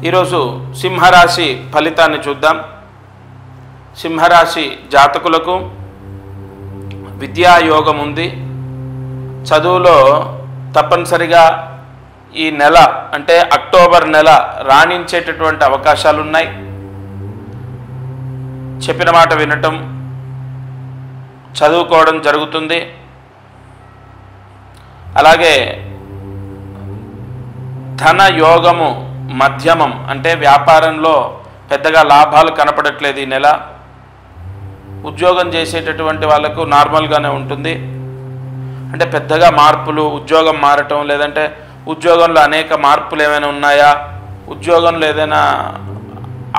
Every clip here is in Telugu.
ఈరోజు సింహరాశి ఫలితాన్ని చూద్దాం. సింహరాశి జాతకులకు విద్యాయోగం ఉంది. చదువులో తప్పనిసరిగా ఈ నెల అంటే అక్టోబర్ నెల రాణించేటటువంటి అవకాశాలు ఉన్నాయి. చెప్పిన మాట వినటం, చదువుకోవడం జరుగుతుంది. అలాగే ధన యోగము మధ్యమం, అంటే వ్యాపారంలో పెద్దగా లాభాలు కనపడట్లేదు ఈ నెల. ఉద్యోగం చేసేటటువంటి వాళ్ళకు నార్మల్గానే ఉంటుంది. అంటే పెద్దగా మార్పులు, ఉద్యోగం మారటం, లేదంటే ఉద్యోగంలో అనేక మార్పులు ఏమైనా ఉన్నాయా, ఉద్యోగంలో ఏదైనా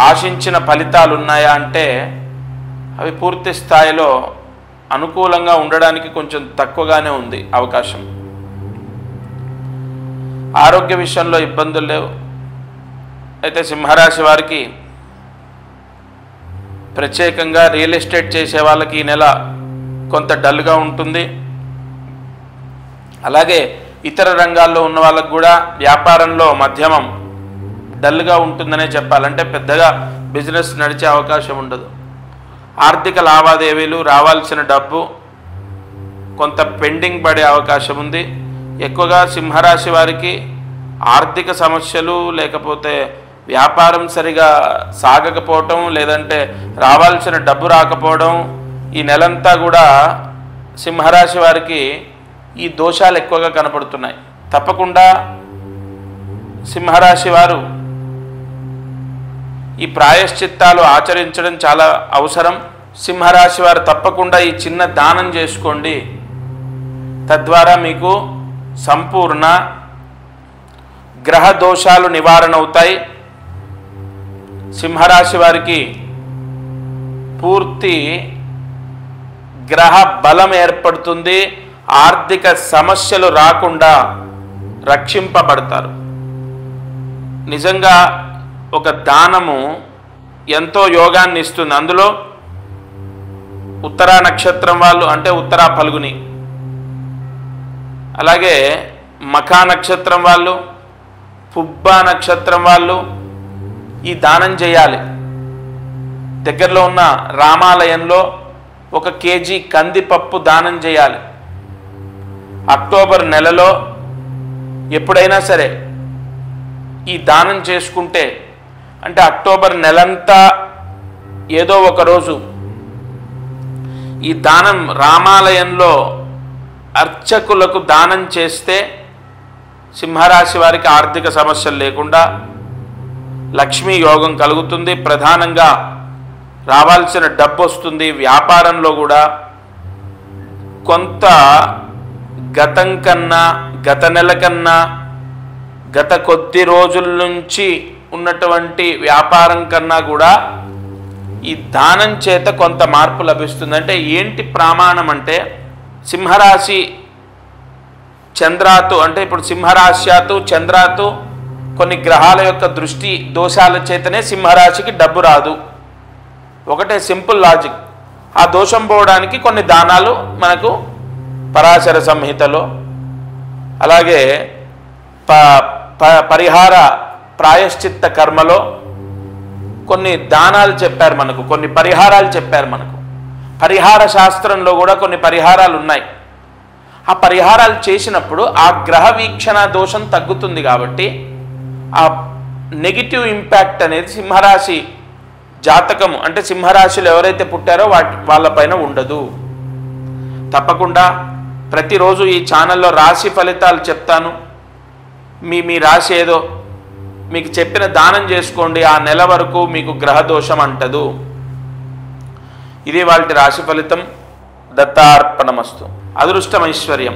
ఆశించిన ఫలితాలు ఉన్నాయా అంటే అవి పూర్తి స్థాయిలో అనుకూలంగా ఉండడానికి కొంచెం తక్కువగానే ఉంది అవకాశం. ఆరోగ్య విషయంలో ఇబ్బందులు లేవు. అయితే సింహరాశి వారికి ప్రత్యేకంగా రియల్ ఎస్టేట్ చేసే వాళ్ళకి ఈ నెల కొంత డల్గా ఉంటుంది. అలాగే ఇతర రంగాల్లో ఉన్న వాళ్ళకు కూడా వ్యాపారంలో మధ్యమం డల్గా ఉంటుందనే చెప్పాలంటే పెద్దగా బిజినెస్ నడిచే అవకాశం ఉండదు. ఆర్థిక లావాదేవీలు, రావాల్సిన డబ్బు కొంత పెండింగ్ పడే అవకాశం ఉంది. ఎక్కువగా సింహరాశి వారికి ఆర్థిక సమస్యలు, లేకపోతే వ్యాపారం సరిగా సాగకపోవటం, లేదంటే రావాల్సిన డబ్బు రాకపోవడం, ఈ నెలంతా కూడా సింహరాశి వారికి ఈ దోషాలు ఎక్కువగా కనపడుతున్నాయి. తప్పకుండా సింహరాశి వారు ఈ ప్రాయశ్చిత్తాలు ఆచరించడం చాలా అవసరం. సింహరాశి వారు తప్పకుండా ఈ చిన్న దానం చేసుకోండి. తద్వారా మీకు సంపూర్ణ గ్రహ దోషాలు నివారణ అవుతాయి. సింహరాశి వారికి పూర్తి గ్రహ బలం ఏర్పడుతుంది. ఆర్థిక సమస్యలు రాకుండా రక్షింపబడతారు. నిజంగా ఒక దానము ఎంతో యోగాన్ని ఇస్తుంది. అందులో ఉత్తరా నక్షత్రం వాళ్ళు, అంటే ఉత్తరా ఫల్గుని, అలాగే మఖా నక్షత్రం వాళ్ళు, పుబ్బా నక్షత్రం వాళ్ళు ఈ దానం చేయాలి. దగ్గరలో ఉన్న రామాలయంలో 1 కేజీ కందిపప్పు దానం చేయాలి. అక్టోబర్ నెలలో ఎప్పుడైనా సరే ఈ దానం చేసుకుంటే, అంటే అక్టోబర్ నెలంతా ఏదో ఒక రోజు ఈ దానం రామాలయంలో అర్చకులకు దానం చేస్తే సింహరాశి వారికి ఆర్థిక సమస్యలు లేకుండా లక్ష్మీ యోగం కలుగుతుంది. ప్రధానంగా రావాల్సిన డబ్బు వస్తుంది. వ్యాపారంలో కూడా కొంత గతం కన్నా, గత నెల కన్నా, గత కొద్ది రోజుల నుంచి ఉన్నటువంటి వ్యాపారం కన్నా కూడా ఈ దానం చేత కొంత మార్పు లభిస్తుంది. అంటే ఏంటి ప్రమాణం అంటే, సింహరాశి చంద్రాతు, అంటే ఇప్పుడు సింహరాశ్యాతు చంద్రాతు కొన్ని గ్రహాల యొక్క దృష్టి దోషాల చేతనే సింహరాశికి డబ్బు రాదు. ఒకటే సింపుల్ లాజిక్. ఆ దోషం పోవడానికి కొన్ని దానాలు మనకు పరాశర సంహితలో, అలాగే పరిహార ప్రాయశ్చిత్త కర్మలో కొన్ని దానాలు చెప్పారు మనకు, కొన్ని పరిహారాలు చెప్పారు మనకు. పరిహార శాస్త్రంలో కూడా కొన్ని పరిహారాలు ఉన్నాయి. ఆ పరిహారాలు చేసినప్పుడు ఆ గ్రహ వీక్షణ దోషం తగ్గుతుంది. కాబట్టి ఆ నెగిటివ్ ఇంపాక్ట్ అనేది సింహరాశి జాతకము, అంటే సింహరాశిలో ఎవరైతే పుట్టారో వాళ్ళపైన ఉండదు. తప్పకుండా ప్రతిరోజు ఈ ఛానల్లో రాశి ఫలితాలు చెప్తాను. మీ రాశి ఏదో మీకు చెప్పిన దానం చేసుకోండి. ఆ నెల వరకు మీకు గ్రహ దోషం అంటదు. ఇది వాళ్ళ రాశి ఫలితం. దత్తార్పణమస్తు. అదృష్టం ఐశ్వర్యం.